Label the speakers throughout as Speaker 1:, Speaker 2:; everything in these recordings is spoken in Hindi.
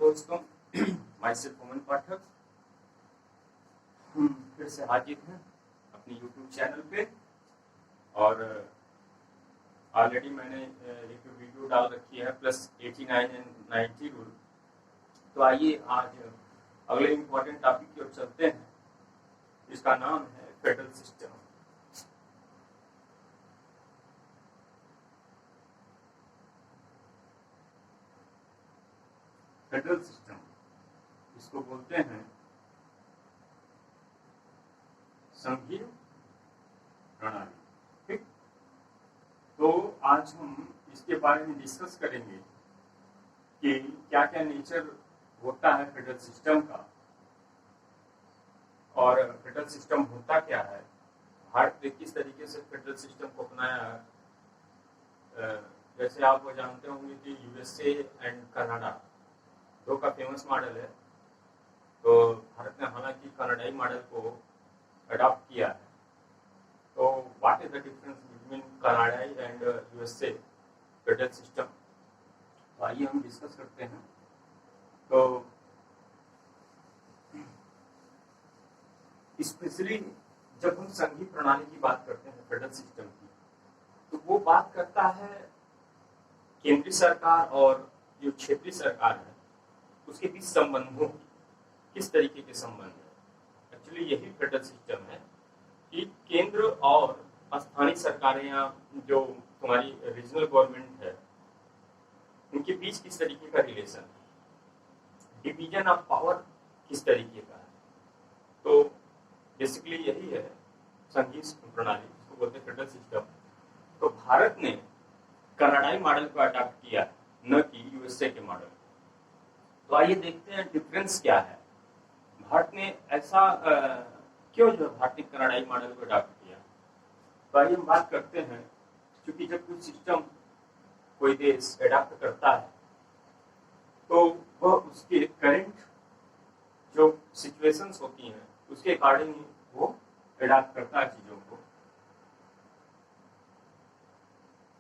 Speaker 1: दोस्तों, माई सेल्फ ओमन पाठक हम फिर से हाजिर हैं अपनी YouTube चैनल पे। और ऑलरेडी मैंने एक वीडियो डाल रखी है +89 एंड 90 रूल। तो आइए आज अगले इम्पोर्टेंट टॉपिक की ओर चलते हैं, जिसका नाम है फेडरल सिस्टम। फेडरल सिस्टम इसको बोलते हैं संघीय प्रणाली। ठीक, तो आज हम इसके बारे में डिस्कस करेंगे कि क्या क्या नेचर होता है फेडरल सिस्टम का, और फेडरल सिस्टम होता क्या है, भारत ने किस तरीके से फेडरल सिस्टम को अपनाया है। जैसे आप जानते होंगे कि यूएसए एंड कनाडा दो का फेमस मॉडल है। तो भारत ने हालांकि कनाडाई मॉडल को अडॉप्ट किया है। तो what is the difference between कनाडाई एंड यूएसए फेडरल सिस्टम, तो आइए हम डिस्कस करते हैं। तो स्पेशली जब हम संघीय प्रणाली की बात करते हैं फेडरल सिस्टम की, तो वो बात करता है केंद्रीय सरकार और जो क्षेत्रीय सरकार है उसके बीच संबंधों की, किस तरीके के संबंध है। एक्चुअली यही फेडरल सिस्टम है कि केंद्र और स्थानीय सरकारें या जो तुम्हारी रीजनल गवर्नमेंट है उनके बीच किस तरीके का रिलेशन है, डिवीजन ऑफ पावर किस तरीके का है। तो बेसिकली यही है संघीय प्रणाली, जिसको बोलते हैं फेडरल सिस्टम। तो भारत ने कनाडाई मॉडल को अडॉप्ट किया, न कि यूएसए के मॉडल। तो आइए देखते हैं डिफरेंस क्या है। भारत ने ऐसा क्यों जो भारत ने कनाडाई मॉडल को अडॉप्ट किया। तो आइए हम बात करते हैं, क्योंकि जब कोई सिस्टम कोई देश अडॉप्ट करता है तो वह उसके करंट जो सिचुएशंस होती हैं उसके अकॉर्डिंग वो अडॉप्ट करता है चीजों को।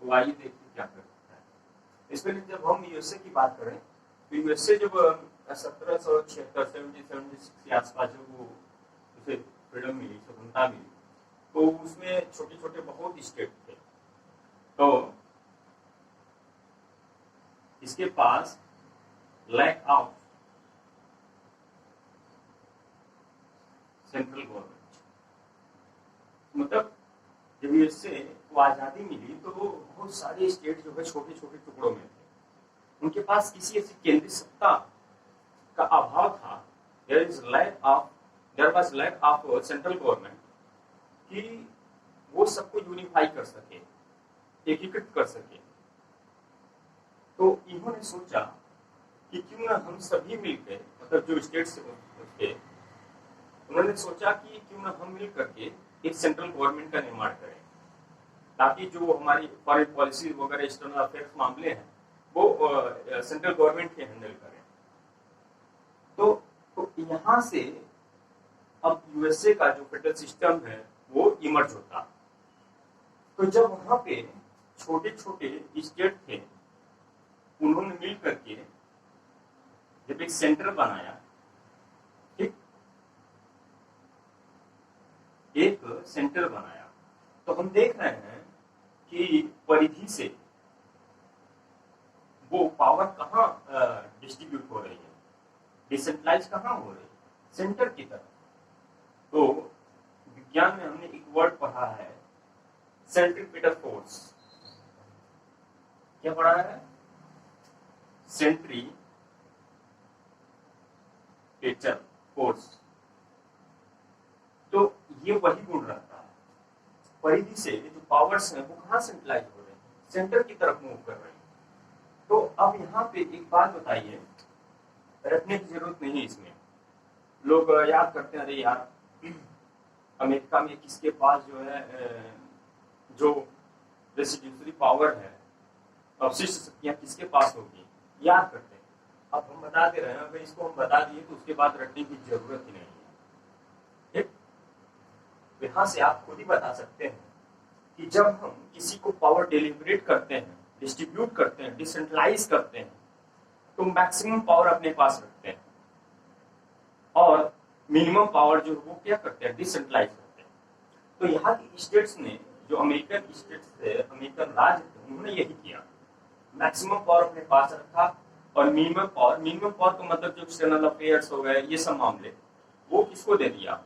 Speaker 1: तो आइए देखते क्या करता है। इसमें जब हम यूएसए की बात करें तो यूएसए जब 1776 के आसपास जब वो उसे फ्रीडम मिली, स्वतंत्रता मिली, तो उसमें छोटे छोटे बहुत स्टेट थे। तो इसके पास लैक ऑफ सेंट्रल गवर्नमेंट, मतलब जब यूएसए को आजादी मिली तो बहुत सारे स्टेट जो है छोटे छोटे टुकड़ों में थे, उनके पास किसी ऐसी केंद्रीय सत्ता का अभाव था। There was lack of central government कि वो सबको यूनिफाई कर सके, एकीकृत कर सके। तो इन्होंने सोचा कि क्यों ना हम सभी मिलकर, मतलब जो स्टेट्स थे, उन्होंने सोचा कि क्यों ना हम मिल करके एक सेंट्रल गवर्नमेंट का निर्माण करें, ताकि जो हमारी फॉरेन पॉलिसी वगैरह एक्सटर्नल अफेयर्स मामले हैं वो सेंट्रल गवर्नमेंट के हैंडल करें। तो यहाँ से अब यूएसए का जो फेडरल सिस्टम है वो इमर्ज होता। तो जब वहां पे छोटे छोटे स्टेट थे, उन्होंने मिल करके जब एक सेंटर बनाया, ठीक, एक सेंटर बनाया, तो हम देख रहे हैं कि परिधि से वो पावर कहाँ डिस्ट्रीब्यूट हो रही है, डिसेंट्रलाइज कहाँ हो रही है, सेंटर की तरफ। तो विज्ञान में हमने एक वर्ड पढ़ा है, सेंट्रीपिटल फोर्स। क्या पढ़ा है? Centripetal force. तो ये वही गुण रहता है, परिधि से जो पावर्स हैं वो कहाँ सेंट्रलाइज हो रहे हैं, सेंटर की तरफ मूव कर रहे हैं। तो अब यहाँ पे एक बात बताइए, रखने की जरूरत नहीं है इसमें। लोग याद करते हैं, अरे यार अमेरिका में किसके पास जो है जो रेसिड्यूसरी पावर है, अवशिष्ट शक्तियां किसके पास होगी, याद करते हैं। अब हम बता दे रहे हैं, अगर इसको हम बता दिए तो उसके बाद रटने की जरूरत ही नहीं है। ठीक, यहाँ से आप खुद ही बता सकते हैं कि जब हम किसी को पावर डिलीवरेट करते हैं, डिस्ट्रीब्यूट करते हैं, डिसेंट्रलाइज करते हैं, तो मैक्सिमम पावर अपने पास रखते हैं और मिनिमम पावर जो वो क्या करते हैं, डिसेंट्रलाइज करते हैं। तो यहाँ की स्टेट्स ने, जो अमेरिकन स्टेट्स थे, अमेरिकन राज्य थे, उन्होंने यही किया, मैक्सिमम पावर अपने पास रखा और मिनिमम पावर का मतलब जो एक्सटर्नल अफेयर्स हो गए, ये सब मामले, वो किसको दे दिया,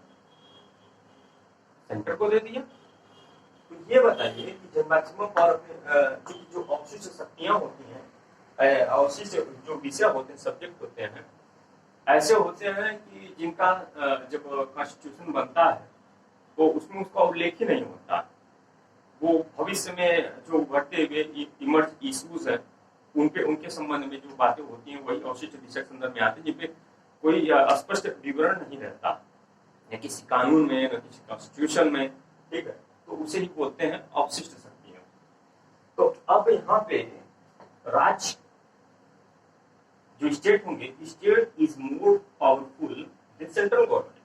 Speaker 1: सेंटर को दे दिया। तो ये बताइए कि जब मैक्सिमम पावर अपने जो अवशिष्ट शक्तियां होती हैं, अवशिष्ट जो विषय होते हैं, सब्जेक्ट होते हैं, ऐसे होते हैं कि जिनका जब कॉन्स्टिट्यूशन बनता है तो उसमें उसका उल्लेख ही नहीं होता। वो भविष्य में जो बढ़ते हुए इमर्ज इश्यूज है, उनके संबंध में जो बातें होती हैं, वही अवशिष्ट विषय के अंदर में आते हैं, जिनपे कोई स्पष्ट विवरण नहीं रहता, न किसी कानून में, न किसी कॉन्स्टिट्यूशन में, ठीक है। तो उसे ही बोलते हैं अवशिष्ट शक्तियां। तो अब यहाँ पे राज्य जो स्टेट होंगे, state is more powerful than central government.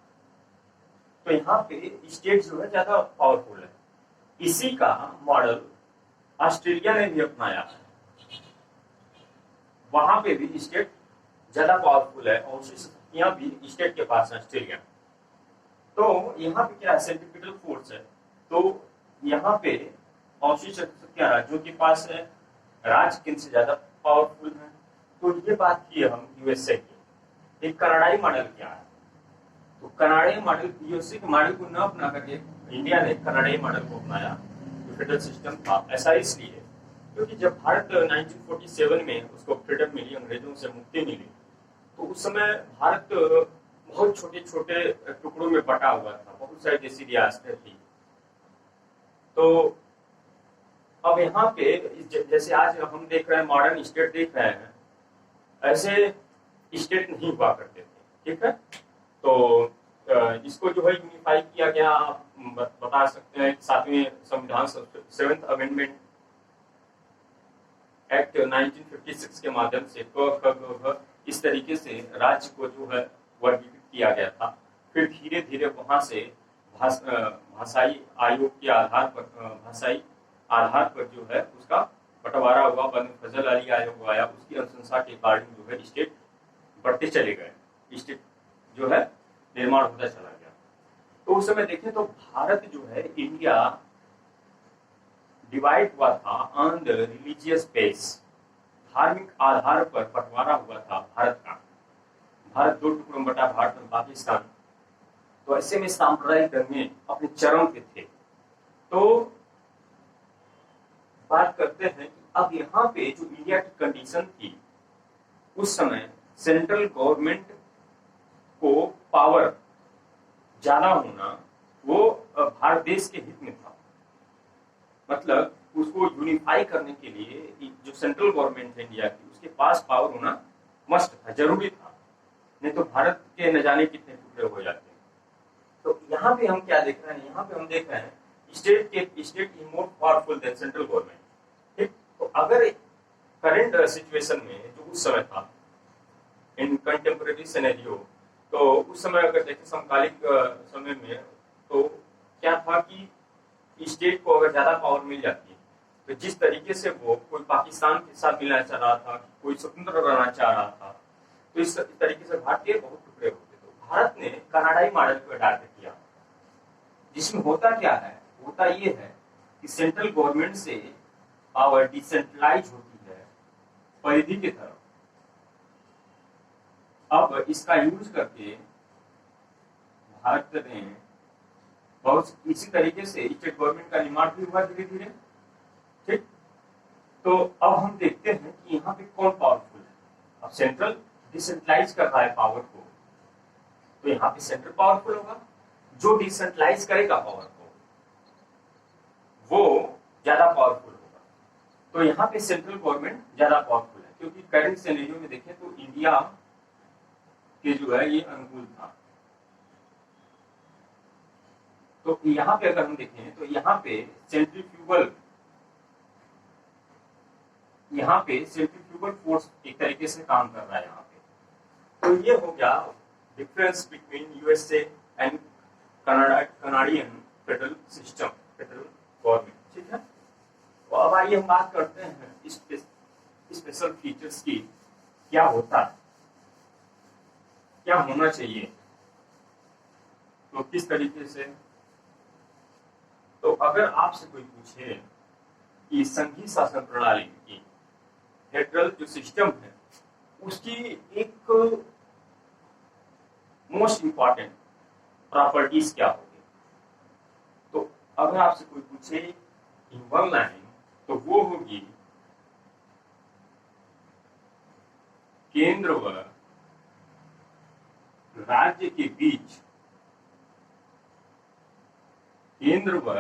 Speaker 1: तो यहाँ पे स्टेट जो है ज्यादा पावरफुल है। इसी का मॉडल ऑस्ट्रेलिया ने भी अपनाया है, वहां पे भी स्टेट ज्यादा पावरफुल है और उसकी शक्तियां भी स्टेट के पास है, ऑस्ट्रेलिया। तो यहाँ पे क्या है, सेंट्रीपिटल फोर्स है। तो यहाँ पे अवशिष्ट शक्तियां राज्यों के पास है, राज्य किन से ज्यादा पावरफुल है। तो ये बात की हम यूएसए की। एक कनाडाई मॉडल क्या है, तो कनाडाई मॉडल यूएसए के मॉडल को न अपना करके इंडिया ने कनाडाई मॉडल को अपनाया, जो फेडरल सिस्टम था। ऐसा इसलिए क्योंकि जब भारत 1947 में उसको फ्रीडम मिली, अंग्रेजों से मुक्ति मिली, तो उस समय भारत बहुत छोटे छोटे टुकड़ों में बटा हुआ था, बहुत सारी देसी रियासतें थी। तो अब यहाँ पे जैसे आज हम देख रहे हैं, मॉडर्न स्टेट देख रहे हैं, ऐसे स्टेट नहीं हुआ करते थे, ठीक है। तो इसको जो है यूनिफाई किया गया, आप बता सकते हैं 7वें संविधान, 7th अमेंडमेंट एक्ट 1956 के माध्यम से इस तरीके से राज्य को जो है वर्गीकृत किया गया था। फिर धीरे धीरे वहां से भाषाई आयोग के आधार पर, भाषाई आधार पर जो है उसका बंटवारा हुआ, बंद फजल अली आयोग आया, उसकी अनुशंसा के अकॉर्डिंग जो है स्टेट बढ़ते चले गए, स्टेट जो है निर्माण होता चला गया। तो उस समय देखें तो भारत जो है, इंडिया डिवाइड हुआ था ऑन द रिलीजियस बेस, धार्मिक आधार पर बंटवारा हुआ था भारत का। भारत दो टुकड़ों में बटा, भारत और पाकिस्तान। तो ऐसे में सांप्रदायिक दंगे अपने चरम पे थे। तो बात करते हैं कि अब यहाँ पे जो इंडिया की कंडीशन थी, उस समय सेंट्रल गवर्नमेंट को पावर ज्यादा होना वो भारत देश के हित में था। मतलब उसको यूनिफाई करने के लिए जो सेंट्रल गवर्नमेंट है इंडिया की, उसके पास पावर होना मस्ट था, जरूरी था, नहीं तो भारत के न जाने कितने टुकड़े हो जाते हैं। तो यहाँ पे हम क्या देख रहे हैं, यहाँ पे हम देख रहे हैं state is more powerful than central government, ठीक। तो अगर करंट सिचुएशन में जो उस समय था, इन कंटेम्परेरी सिनेरियो, तो उस समय अगर देखें समकालिक समय में, तो क्या था कि स्टेट को अगर ज्यादा पावर मिल जाती है, तो जिस तरीके से वो कोई पाकिस्तान के साथ मिलना चाह रहा था, कोई स्वतंत्र रहना चाह रहा था, तो इस तरीके से भारत के बहुत टुकड़े होते। तो भारत ने कनाडाई मॉडल को अडॉप्ट किया, जिसमें होता क्या है, होता ये है कि सेंट्रल गवर्नमेंट से पावर डिसेंट्रलाइज होती है परिधि की तरफ। अब इसका यूज करके भारत ने बहुत इसी तरीके से स्टेट गवर्नमेंट का निर्माण भी हुआ धीरे धीरे, ठीक। तो अब हम देखते हैं कि यहाँ पे कौन पावरफुल है। अब सेंट्रल डिसेंट्रलाइज कर रहा है पावर को, तो यहाँ पे सेंट्रल पावरफुल होगा। जो डिसेंट्रलाइज करेगा पावर को, वो ज्यादा पावरफुल होगा। तो यहाँ पे सेंट्रल गवर्नमेंट ज्यादा पावरफुल है, क्योंकि करंट सिनेरियो में देखें तो इंडिया के जो है ये अनुकूल था। तो यहाँ पे अगर हम देखें तो यहाँ पे सेंट्रीफ्यूगल फोर्स एक तरीके से काम कर रहा है यहाँ पे। तो ये हो गया difference between USA and Canadian federal system, federal government, ठीक है। तो अब आइए हम बात करते हैं स्पेशल फीचर्स की क्या होता है, क्या होना चाहिए, तो किस तरीके से। तो अगर आपसे कोई पूछे कि संघीय शासन प्रणाली की फेडरल जो सिस्टम है उसकी एक मोस्ट इंपॉर्टेंट प्रॉपर्टीज क्या होगी, तो अगर आपसे कोई पूछे इन वन लाइन तो वो होगी केंद्र व राज्य के बीच, केंद्र व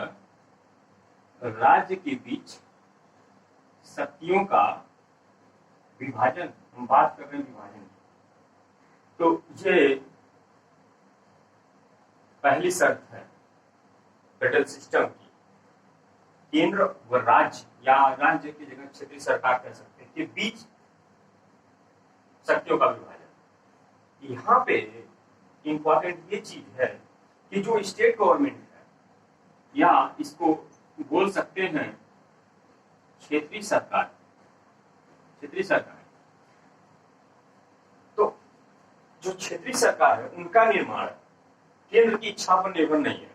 Speaker 1: राज्य के बीच शक्तियों का विभाजन। हम बात कर रहे हैं विभाजन की, तो ये पहली शर्त है फेडरल सिस्टम की। केंद्र व राज्य या राज्य की जगह क्षेत्रीय सरकार कह सकते हैं के बीच शक्तियों का विभाजन। यहाँ पे इंपॉर्टेंट ये चीज है कि जो स्टेट गवर्नमेंट है या इसको बोल सकते हैं क्षेत्रीय सरकार, क्षेत्रीय सरकार, तो जो क्षेत्रीय सरकार है उनका निर्माण केंद्र की इच्छा पर निर्भर नहीं है।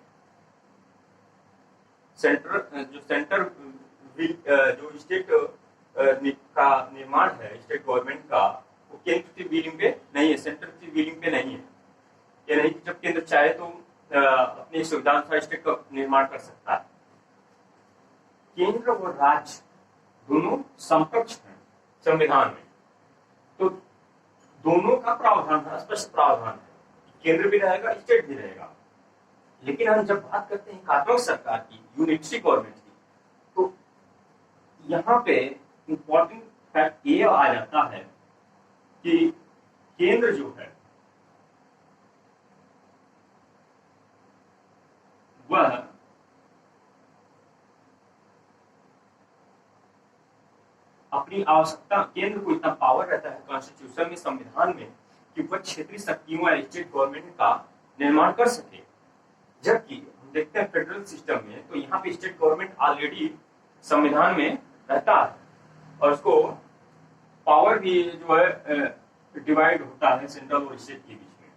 Speaker 1: सेंटर जो स्टेट का निर्माण है, स्टेट गवर्नमेंट का, वो केंद्र की विलिंग पे नहीं है, सेंटर की विलिंग पे नहीं है। ये नहीं कि जब केंद्र चाहे तो अपनी सुविधा अनुसार स्टेट का निर्माण कर सकता है। केंद्र और राज्य दोनों समकक्ष हैं संविधान में, तो दोनों का प्रावधान है, स्पष्ट प्रावधान है, केंद्र भी रहेगा स्टेट भी रहेगा। लेकिन हम जब बात करते हैं एकात्मक सरकार की, यूनिटरी गवर्नमेंट की, तो यहाँ पे इंपॉर्टेंट फैक्ट ये आ जाता है कि केंद्र जो है वह अपनी आवश्यकता, केंद्र को इतना पावर रहता है कॉन्स्टिट्यूशन में, संविधान में, कि वह क्षेत्रीय शक्तियों या स्टेट गवर्नमेंट का निर्माण कर सके। जबकि हम देखते हैं फेडरल सिस्टम में तो यहाँ पे स्टेट गवर्नमेंट ऑलरेडी संविधान में रहता है और उसको पावर भी जो है डिवाइड होता है सेंट्रल और स्टेट के बीच में,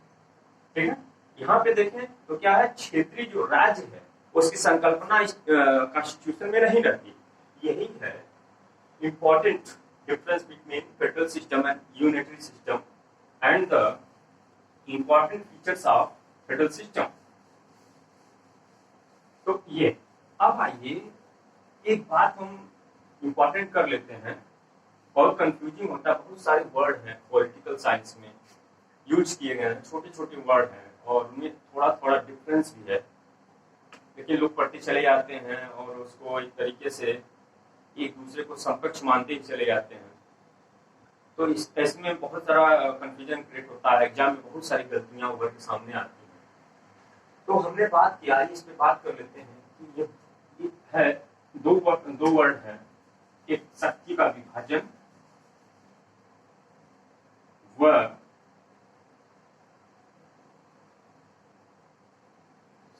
Speaker 1: ठीक है। यहाँ पे देखें तो क्या है, क्षेत्रीय जो राज्य है उसकी संकल्पना कॉन्स्टिट्यूशन में नहीं रहती। यही है important difference between federal system and unitary system and the important features of federal system। तो ये अब आइए एक बात हम इंपॉर्टेंट कर लेते हैं, बहुत कंफ्यूजिंग होता है, बहुत सारे वर्ड हैं पॉलिटिकल साइंस में यूज किए गए हैं, छोटे छोटे वर्ड हैं और उनमें थोड़ा थोड़ा डिफरेंस भी है, लेकिन लोग पढ़ते चले जाते हैं और उसको एक तरीके से एक दूसरे को समकक्ष मानते ही चले जाते हैं। तो इसमें बहुत सारा कंफ्यूजन क्रिएट होता है, एग्जाम में बहुत सारी गलतियां उभर के सामने आती हैं। तो हमने बात किया, इस पे बात कर लेते हैं कि ये है दो वर्ड है, एक शक्ति का विभाजन व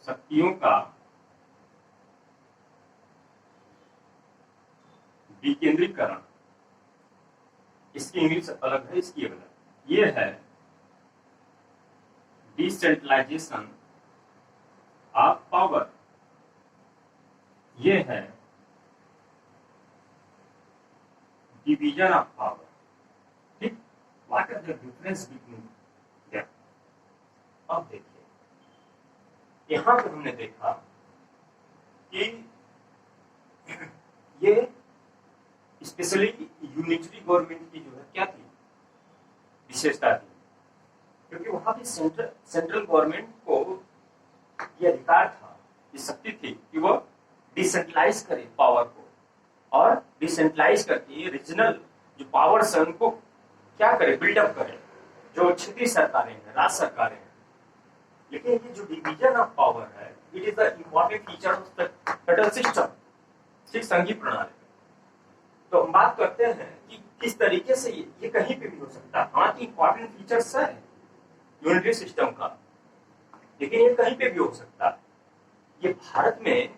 Speaker 1: शक्तियों का विकेंद्रीकरण। इसकी इंग्लिश अलग है, इसकी अलग। ये है डिसेंट्रलाइजेशन ऑफ पावर, ये है डिवीजन ऑफ पावर, ठीक। What are the difference between them. अब देखिए, यहां पर हमने देखा कि ये स्पेशली यूनिटरी गवर्नमेंट की जो है क्या थी, विशेषता थी, क्योंकि वहां पे सेंट्रल गवर्नमेंट को यह अधिकार था, ये शक्ति थी कि वो डिसेंट्रलाइज करे पावर को, और डिसेंट्रलाइज करके रीजनल जो पावर्स है उनको क्या करे, बिल्डअप करे, जो क्षेत्रीय सरकारें हैं, राज्य सरकारें हैं। लेकिन ये जो डिवीजन ऑफ पावर है, it is the important feature of the federal system, ठीक, संघीय प्रणाली। तो हम बात करते हैं कि किस तरीके से ये कहीं पे भी हो सकता है। हाँ, इंपॉर्टेंट फीचर्स है यूनिटरी सिस्टम का, लेकिन ये कहीं पे भी हो सकता है। ये भारत में,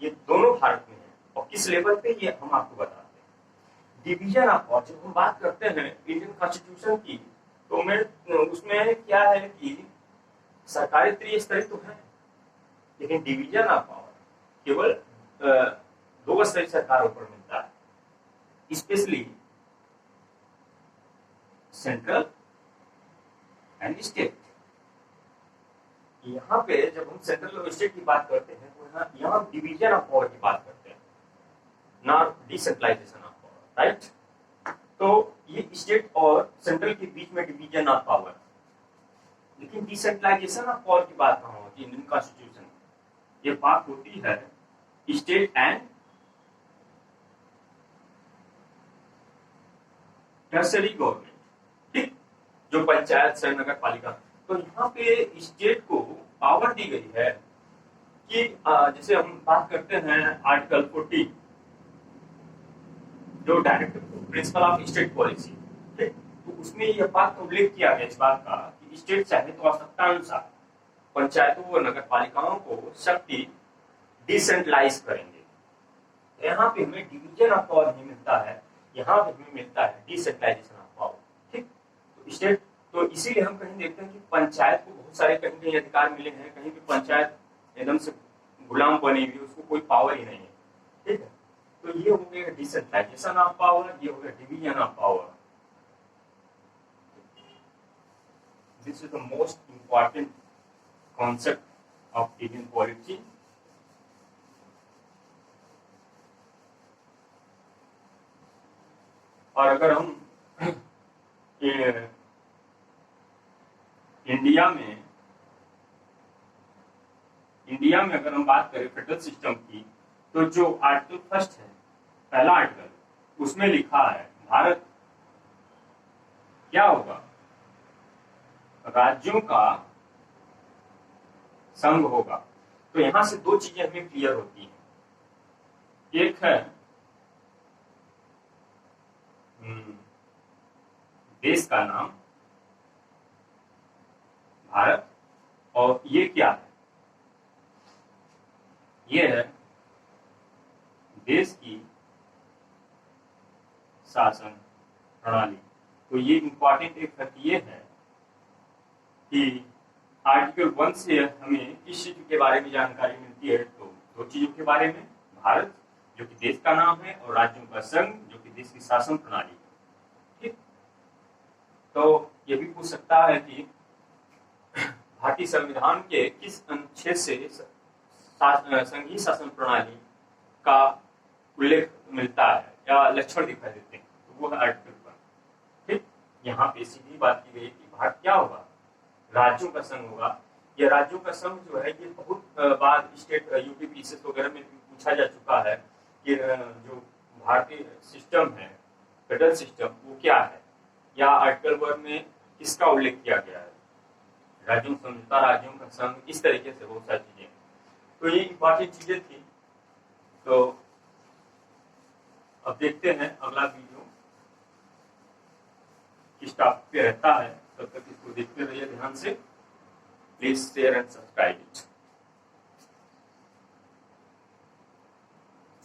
Speaker 1: ये दोनों भारत में है, और किस लेवल पे ये हम आपको बताते हैं। डिवीजन ऑफ पावर, जब हम बात करते हैं इंडियन कॉन्स्टिट्यूशन की, तो मैं उसमें क्या है कि सरकारी त्रिस्तरीय तो है, लेकिन डिवीजन ऑफ पावर केवल दो स्तरीय सरकारों पर मिलता है, स्पेशली सेंट्रल एंड स्टेट। यहाँ पे जब हम सेंट्रल और स्टेट की बात करते हैं तो यहाँ डिवीजन ऑफ पावर की बात करते हैं, not decentralization of power, right. तो ये स्टेट और सेंट्रल के बीच में डिवीजन ऑफ पावर, लेकिन डिसेंट्रलाइजेशन ऑफ पावर की बात कहाँ होती है इंडियन कॉन्स्टिट्यूशन में? ये बात होती है स्टेट एंड टर्शरी गवर्नमेंट, ठीक, जो पंचायत शहर नगर पालिका। तो यहाँ पे स्टेट को पावर दी गई है कि जैसे हम बात करते हैं आर्टिकल 40 जो direct principle of state policy, ठीक, तो उसमें यह बात का उल्लेख किया गया इस बात का कि स्टेट चाहे तो आवश्यकता अनुसार पंचायतों व नगर पालिकाओं को शक्ति डिसेंट्रलाइज करेंगे। यहाँ पे हमें डिवीजन ऑफ पावर नहीं मिलता है, यहाँ पे हमें मिलता है डिसेंट्रलाइजेशन ऑफ पावर, ठीक। तो स्टेट, तो इसीलिए हम कहीं देखते हैं कि पंचायत को बहुत सारे कहीं कहीं अधिकार मिले हैं, कहीं भी पंचायत एकदम से गुलाम बनी हुई, उसको कोई पावर ही नहीं है, ठीक है। तो ये हो गया डिसेंट्रलाइजेशन ऑफ पावर, ये हो गया division of power. This is the most important concept of Indian polity. और अगर हम इंडिया में अगर हम बात करें फेडरल सिस्टम की, तो जो आर्टिकल फर्स्ट है, पहला आर्टिकल, उसमें लिखा है भारत क्या होगा, राज्यों का संघ होगा। तो यहां से दो चीजें हमें क्लियर होती हैं, एक है देश का नाम भारत, और ये क्या है, ये है देश की शासन प्रणाली। तो ये इंपॉर्टेंट एक फैक्ट ये है कि आर्टिकल 1 से हमें किस चीज के बारे में जानकारी मिलती है, तो दो चीजों के बारे में, भारत जो कि देश का नाम है, और राज्यों का संघ जो कि देश की शासन प्रणाली है, ठीक। तो ये भी पूछ सकता है कि भारतीय संविधान के किस अनुच्छेद से संघीय शासन प्रणाली का उल्लेख मिलता है या लक्षण दिखाई देते हैं, तो वो है आर्टिकल 1, ठीक। यहाँ पे सीधी बात की गई कि भारत क्या होगा, राज्यों का संघ होगा। यह राज्यों का संघ जो है ये बहुत बार स्टेट यूपीपीसीएस वगैरह में पूछा जा चुका है कि जो भारतीय सिस्टम है, फेडरल सिस्टम, वो क्या है, या आर्टिकल 1 में किसका उल्लेख किया गया है, राज्यों समझौता, राज्यों का संघ, इस तरीके से बहुत सारी चीजें। तो ये इंपॉर्टेंट चीजें थी। तो अब देखते हैं अगला वीडियो किस टॉपिक पे रहता है, तब तक इसको देखते रहिए ध्यान से। Please share and subscribe it.